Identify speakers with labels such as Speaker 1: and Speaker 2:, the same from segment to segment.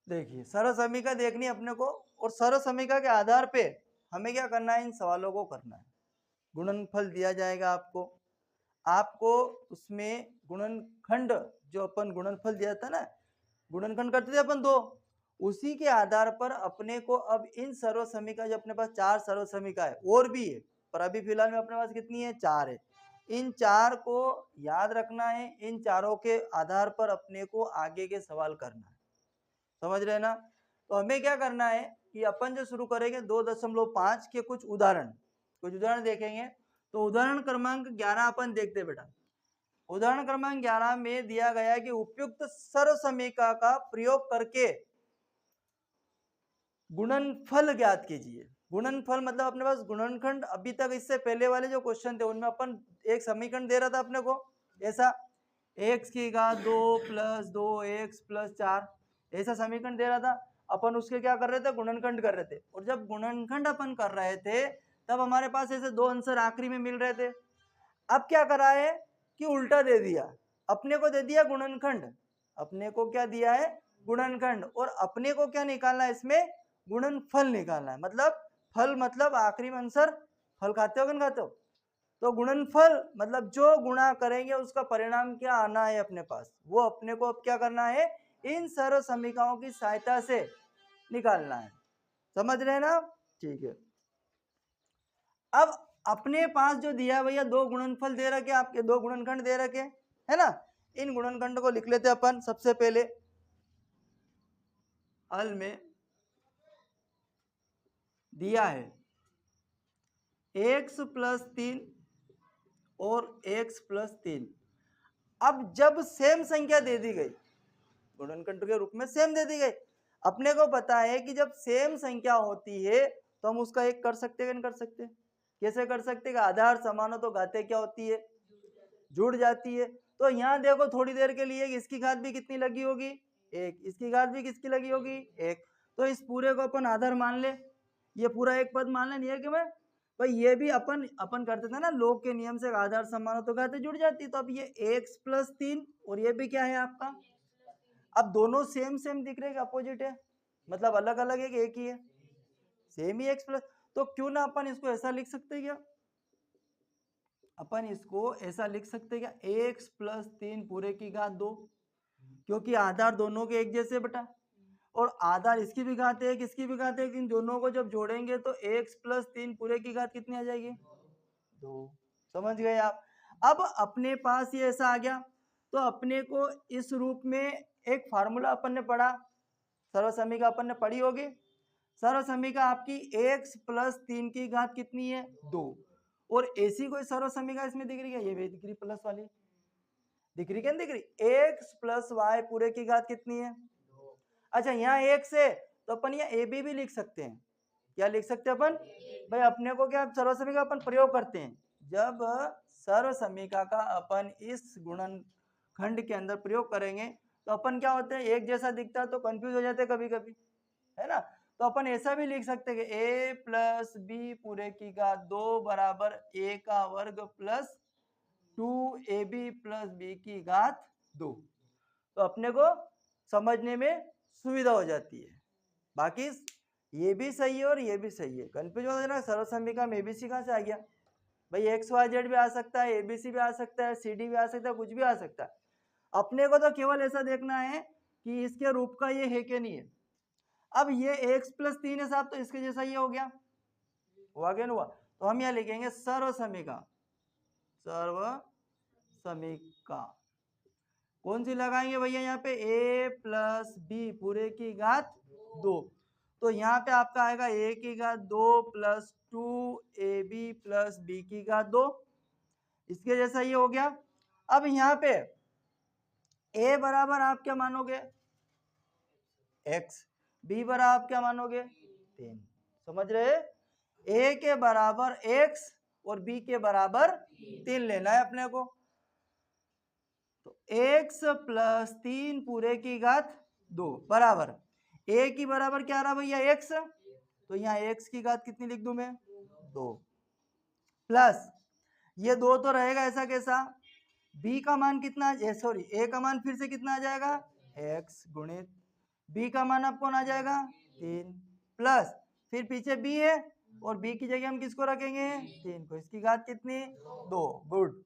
Speaker 1: देखिए सरल समीकरण देखनी है अपने को, और सरल समीकरण के आधार पे हमें क्या करना है, इन सवालों को करना है। गुणनफल दिया जाएगा आपको, आपको उसमें गुणनखंड, जो अपन गुणनफल दिया था ना, गुणनखंड करते थे अपन दो, उसी के आधार पर अपने को अब इन सर्व समीकरण, जो अपने पास 4 सर्व समीकरण है, और भी है पर अभी फिलहाल में अपने पास कितनी है, 4 है। इन 4 को याद रखना है, इन चारों के आधार पर अपने को आगे के सवाल करना है, समझ रहे ना। तो हमें क्या करना है कि अपन जो शुरू करेंगे 2.5 के कुछ उदाहरण देखेंगे। तो उदाहरण क्रमांक 11 अपन देखते बेटा। उदाहरण क्रमांक 11 में दिया गया कि उपयुक्त सर्व समीकरण का प्रयोग करके गुणनफल ज्ञात कीजिए। गुणनफल मतलब अपने पास गुणनखंड, अभी तक इससे पहले वाले जो क्वेश्चन थे उनमें अपन एक समीकरण दे रहा था अपने को, ऐसा x की घात 2 + 2x + 4, ऐसा समीकरण दे रहा था। अपन उसके क्या कर रहे थे, गुणनखंड कर रहे थे। और जब गुणनखंड अपन कर रहे थे तब हमारे पास ऐसे दो आंसर आखिरी में मिल रहे थे। अब क्या करा है कि उल्टा दे दिया, अपने को दे दिया गुणनखंड, अपने को क्या दिया है, गुणनखंड, और अपने को क्या निकालना है, इसमें गुणनफल निकालना है। मतलब फल मतलब आखिरी में आंसर, फल खाते हो कि नहीं खाते हो, तो गुणनफल मतलब जो गुणा करेंगे उसका परिणाम क्या आना है अपने पास, वो अपने को अब क्या करना है, इन सर्व समीकरणों की सहायता से निकालना है। समझ रहे हैं ना, ठीक है। अब अपने पास जो दिया भैया, दो गुणनफल दे रखे आपके, दो गुणनखंड दे रखे है ना। इन गुणनखंड को लिख लेते अपन। सबसे पहले हल में दिया है x + 3 और x + 3। अब जब सेम संख्या दे दी गई, गुणनखंड के रूप में सेम दे दी गई, अपने को पता है कि जब सेम संख्या होती है तो हम उसका एक कर सकते हैं कि नहीं कर सकते। कैसे कर सकते हैं, आधार समान हो तो घातें क्या होती है, जुड़ जाती है। तो यहाँ देखो थोड़ी देर के लिए इसकी घात भी कितनी लगी होगी, एक, इसकी घात भी किसकी लगी होगी, एक। तो इस पूरे को अपन आधार मान ले, ये पूरा एक पद मान ले, नहीं है कि मैं भाई, ये भी अपन करते थे ना लोग के नियम से, आधार समान हो तो घातें जुड़ जाती। तो अब ये x + 3 और ये भी क्या है आपका, अब दोनों सेम सेम दिख रहे हैं, अपोजिट है, मतलब अलग अलग है कि एक ही है, सेम ही x +। तो क्यों ना अपन इसको ऐसा लिख सकते हैं क्या, अपन इसको ऐसा लिख सकते हैं क्या, x + 3 पूरे की घात 2, क्योंकि आधार दोनों के एक जैसे बेटा, और आधार इसकी भी घात एक, इसकी भी घात एक, इन दोनों को जब जोड़ेंगे तो x + 3 पूरे की घात कितनी आ जाएगी, 2। समझ गए आप। अब अपने पास ये ऐसा आ गया, तो अपने को इस रूप में एक फार्मूला अपन ने पढ़ा, सर्व समीकरण अपन ने पढ़ी होगी। सर्व समीकरण आपकी x + 3 की घात कितनी है, 2। और ऐसी कोई सर्व समीकरण इसमें दिख रही है, ये भी दिख रही प्लस वाली, दिख रही क्या नहीं दिख रही, x + y पूरे की घात कितनी है। अच्छा यहाँ x है तो अपन यहाँ ए बी भी लिख सकते हैं, क्या लिख सकते हैं अपन भाई, अपने को क्या सर्व समीकरण अपन प्रयोग करते हैं, जब सर्व समीकरण का अपन इस गुणनखंड के अंदर प्रयोग करेंगे तो अपन क्या होते हैं, एक जैसा दिखता है तो कंफ्यूज हो जाते हैं कभी कभी, है ना। तो अपन ऐसा भी लिख सकते हैं कि a + b पूरे की घात 2 बराबर a का वर्ग + 2ab + b की घात 2। तो अपने को समझने में सुविधा हो जाती है। बाकी ये भी सही है और ये भी सही है, कंफ्यूज हो जाना, सर्व समीकरण में एबीसी कहाँ से आ गया भाई, एक्स वाई जेड भी आ सकता है, एबीसी भी आ सकता है, सीडी भी आ सकता है, कुछ भी आ सकता है। अपने को तो केवल ऐसा देखना है कि इसके रूप का ये है कि नहीं है। अब ये x + 3 है साहब, तो इसके जैसा ये हो गया, हुआ क्या हुआ। तो हम यहाँ लिखेंगे सर्व समीकरण, सर्व समीकरण कौन सी लगाएंगे भैया, यहाँ पे a + b पूरे की घात 2। तो यहाँ पे आपका आएगा a की घात 2 + 2ab + b की घात 2, इसके जैसा ये हो गया। अब यहाँ पे a बराबर आप क्या मानोगे, x, b बराबर आप क्या मानोगे, 3। समझ रहे, a के बराबर x और b के बराबर 3 लेना है अपने को। तो x + 3 पूरे की घात 2 बराबर a की बराबर क्या रहा भैया, x, तो यहाँ x की घात कितनी लिख दूं मैं, 2, प्लस ये 2 तो रहेगा ऐसा कैसा, b का मान कितना, सॉरी a का मान फिर से कितना आ जाएगा, x गुणित b का मान अब कौन आ जाएगा 3 प्लस फिर पीछे b है और b की जगह हम किसको रखेंगे 3 को, इसकी घात कितनी 2। गुड।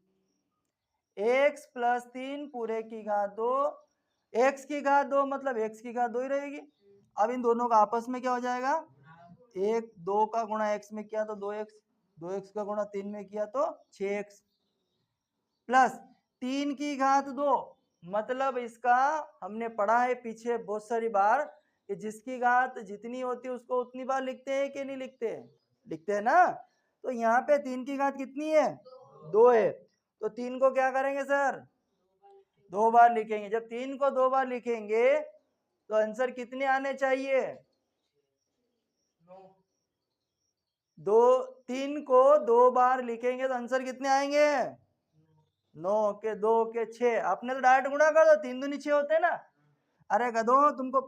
Speaker 1: x प्लस 3 पूरे की घात 2, x की घात 2 मतलब x की घात 2 ही रहेगी। अब इन दोनों का आपस में क्या हो जाएगा, 2 का गुणा x में किया तो 2x, 2x का गुणा 3 में किया तो 6x प्लस 3 की घात 2 मतलब इसका हमने पढ़ा है पीछे बहुत सारी बार कि जिसकी घात जितनी होती है उसको उतनी बार लिखते हैं कि नहीं लिखते, लिखते हैं ना। तो यहाँ पे 3 की घात कितनी है 2 है, तो 3 को क्या करेंगे सर 2 बार लिखेंगे। जब 3 को 2 बार लिखेंगे तो आंसर कितने आने चाहिए 2, 3 को 2 बार लिखेंगे तो आंसर कितने आएंगे 9 के 2 के 6। आपने तो डायरेक्ट गुणा कर दो, 3 दूनी 6 होते हैं ना। अरे गधो तुमको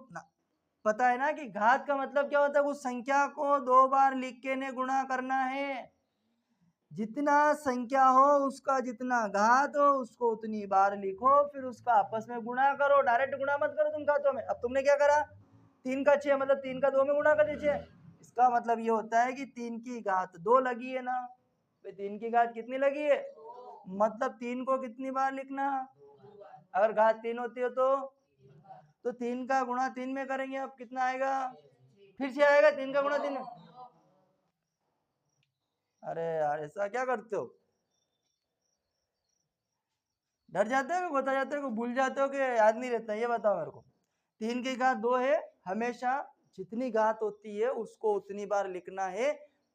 Speaker 1: पता है ना कि घात का मतलब क्या होता है, उस संख्या को 2 बार लिख के ने गुणा करना है। जितना संख्या हो उसका जितना घात हो उसको उतनी बार लिखो, फिर उसका आपस में गुणा करो, डायरेक्ट गुणा मत करो तुम घातों में। अब तुमने क्या करा 3 का 6 मतलब 3 का 2 में गुणा कर दीजिए। इसका मतलब ये होता है कि 3 की घात 2 लगी है ना, 3 की घात कितनी लगी है, मतलब 3 को कितनी बार लिखना, अगर घात 3 होती है तो 3 का गुणा 3 में करेंगे, अब कितना आएगा फिर से आएगा 3 का गुणा 3 में। अरे यार ऐसा क्या करते हो, डर जाते हो, बता जाते हो, भूल जाते हो कि याद नहीं रहता, ये बताओ मेरे को। 3 की घात 2 है, हमेशा जितनी घात होती है उसको उतनी बार लिखना है,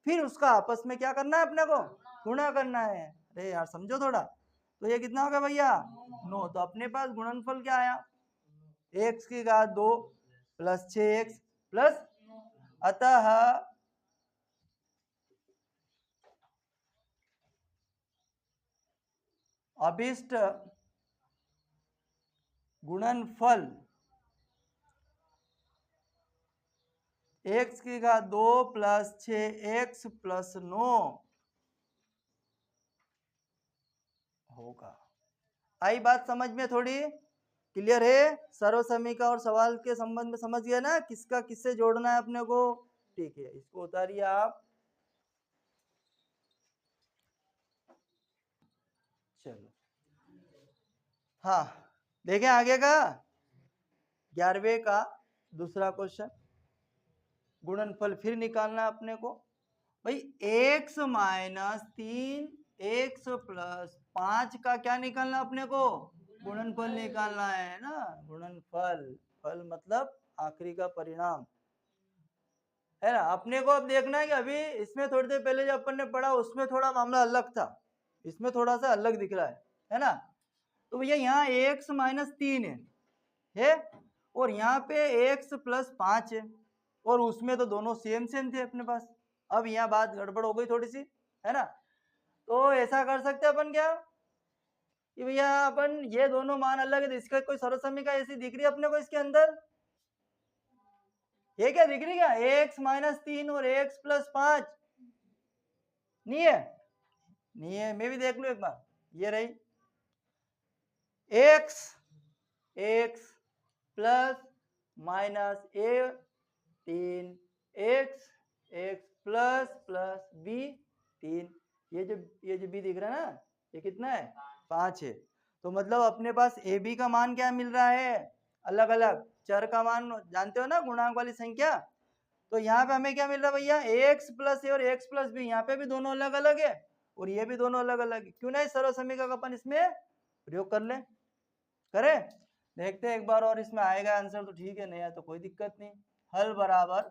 Speaker 1: फिर उसका आपस में क्या करना है अपने को गुणा करना है। अरे यार समझो थोड़ा। तो ये कितना होगा भैया 9, तो अपने पास गुणनफल क्या आया x की घात 2 प्लस 6x प्लस, अतः अभिष्ट गुणनफल x की घात 2 प्लस 6x प्लस 9 होगा। आई बात समझ में, थोड़ी क्लियर है। सर्वसमीका और सवाल के संबंध में समझ गया ना, किसका किससे जोड़ना है अपने को। ठीक है, इसको उतारिए आप। चलो हाँ देखें आगे का 11वें का दूसरा क्वेश्चन। गुणनफल फिर निकालना है अपने को भाई, x माइनस 3 x प्लस 5 का क्या निकालना अपने को गुणनफल निकालना है ना। गुणनफल, फल मतलब आखिरी का परिणाम है ना। अपने को अब देखना है कि अभी इसमें थोड़ी देर पहले जो अपन ने पढ़ा उसमें थोड़ा मामला अलग था, इसमें थोड़ा सा अलग दिख रहा है ना। तो भैया यहाँ x माइनस 3 है और यहाँ पे x प्लस 5 है, और उसमें तो दोनों सेम सेम थे अपने पास। अब यहाँ बात गड़बड़ हो गई थोड़ी सी, है ना। तो ऐसा कर सकते हैं अपन क्या कि भैया अपन ये दोनों मान अलग है, तो इसका कोई सर्वसमीका ऐसी दिख रही है अपने को इसके अंदर, ये क्या दिख रही क्या x माइनस 3 और x प्लस 5 नहीं है, नहीं है। मैं भी देख लू एक बार, ये रही x plus minus a 3 x plus plus b 3, ये जो b दिख रहा है ना ये कितना है 5 है। तो मतलब अपने पास ए बी का मान क्या मिल रहा है अलग अलग, चर का मान जानते हो ना गुणांक वाली संख्या। तो यहाँ पे हमें क्या मिल रहा है भैया एक्स प्लस ए और एक्स प्लस बी, यहाँ पे भी दोनों अलग अलग है और ये भी दोनों अलग अलग है। क्यों ना इस सर्व समीकरण का अपन इसमें प्रयोग कर ले, करे देखते हैं एक बार, और इसमें आएगा आंसर तो ठीक है, नहीं आया तो कोई दिक्कत नहीं। हल बराबर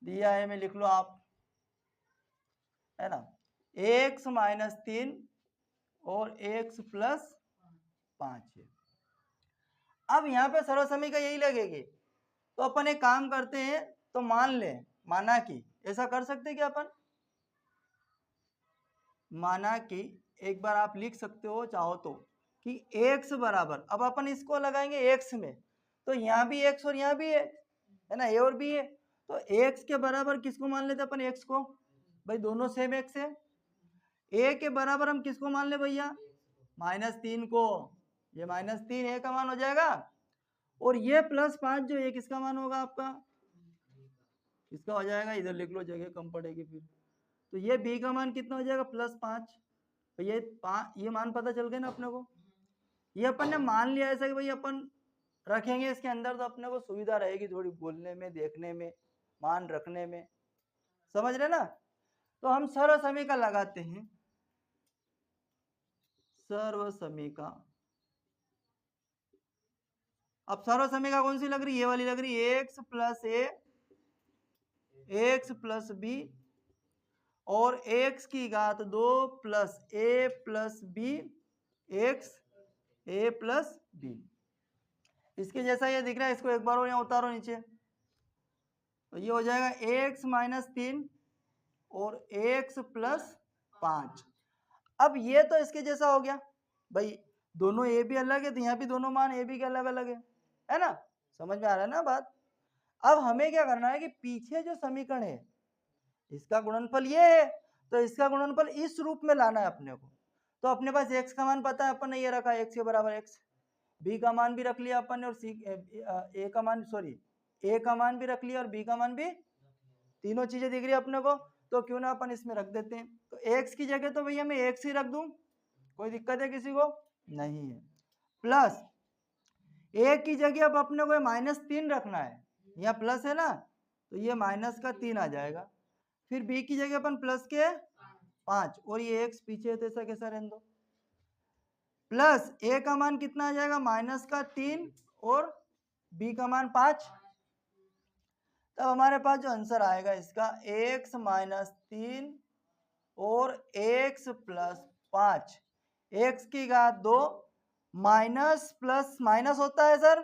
Speaker 1: दिया है, मैं लिख लो आप, है ना, x माइनस 3 और x प्लस 5 है। अब यहाँ पे सर्व समीकरण यही लगेगी, तो अपन एक काम करते हैं, तो मान ले, माना कि ऐसा कर सकते हैं कि अपन माना कि एक बार आप लिख सकते हो चाहो तो कि x बराबर, अब अपन इसको लगाएंगे x में, तो यहाँ भी x और यहाँ भी है ना, a और b है, तो x के बराबर किसको मान लेते अपन x को, भाई दोनों सेम x है। a के बराबर हम किसको मान ले भैया -3 को, ये -3 a का मान हो जाएगा, और ये +5 जो है किसका मान होगा आपका, इसका हो जाएगा, इधर लिख लो जगह कम पड़ेगी फिर, तो ये b का मान कितना हो जाएगा +5। तो ये मान पता चल गया ना अपने को। ये अपन ने मान लिया ऐसा कि भाई अपन रखेंगे इसके अंदर तो अपने को सुविधा रहेगी थोड़ी बोलने में, देखने में, मान रखने में, समझ रहे ना। तो हम सर्व समीका लगाते हैं, सर्व समीका। अब सर्व समीका कौन सी लग रही है, ये वाली लग रही है, x + a x + b और x की घात 2 + a + b x a + b। इसके जैसा ये दिख रहा है, इसको एक बार और यहाँ उतारो नीचे, तो ये हो जाएगा x - 3 और x + 5। अब ये तो इसके जैसा हो गया भाई, दोनों ए भी अलग है तो यहाँ भी दोनों मान ए बी के अलग अलग है ना, समझ में आ रहा है ना बात। अब हमें क्या करना है कि पीछे जो समीकरण है इसका गुणनफल ये है, तो इसका गुणनफल इस रूप में लाना है अपने को। तो अपने पास x का मान पता है, अपन ने ये रखा x के बराबर x, b का मान भी रख लिया अपन ने, और a का मान a का मान भी रख लिया और b का मान भी, तीनों चीजें दिख रही है अपने को, तो क्यों ना अपन इसमें रख देते हैं। तो x की जगह तो भैया मैं x ही रख दूं, कोई दिक्कत है किसी को, नहीं है। प्लस a की जगह अब अपने को -3 रखना है, यहाँ प्लस है ना तो ये -3 आ जाएगा। फिर b की जगह अपन प्लस के 5 और ये x पीछे कैसा कैसा रहने दो। प्लस a का मान कितना आ जाएगा -3 और b का मान 5। तब हमारे पास जो आंसर आएगा इसका x - 3 और x + 5, x की घात 2 माइनस प्लस माइनस होता है सर,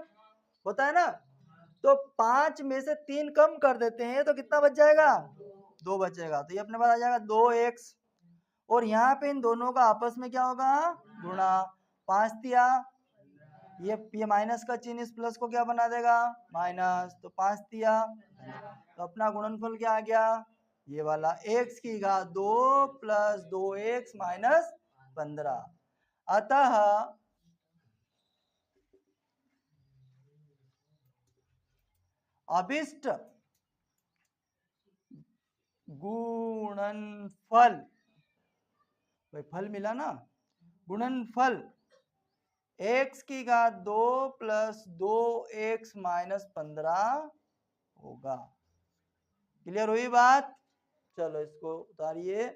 Speaker 1: होता है ना, तो 5 में से 3 कम कर देते हैं तो कितना बच जाएगा, 2 बचेगा। तो ये अपने पास आ जाएगा 2x, और यहाँ पे इन दोनों का आपस में क्या होगा, गुणा। 5 दिया, ये माइनस का चिन्ह इस प्लस को क्या बना देगा, माइनस, तो 5 दिया, तो अपना गुणनफल क्या आ गया, ये वाला x की घात 2 + 2x - 15। अतः अभिष्ट गुणनफल, भाई फल मिला ना, गुणनफल x की घात 2 + 2x - 15 होगा। क्लियर हुई बात, चलो इसको उतारिए।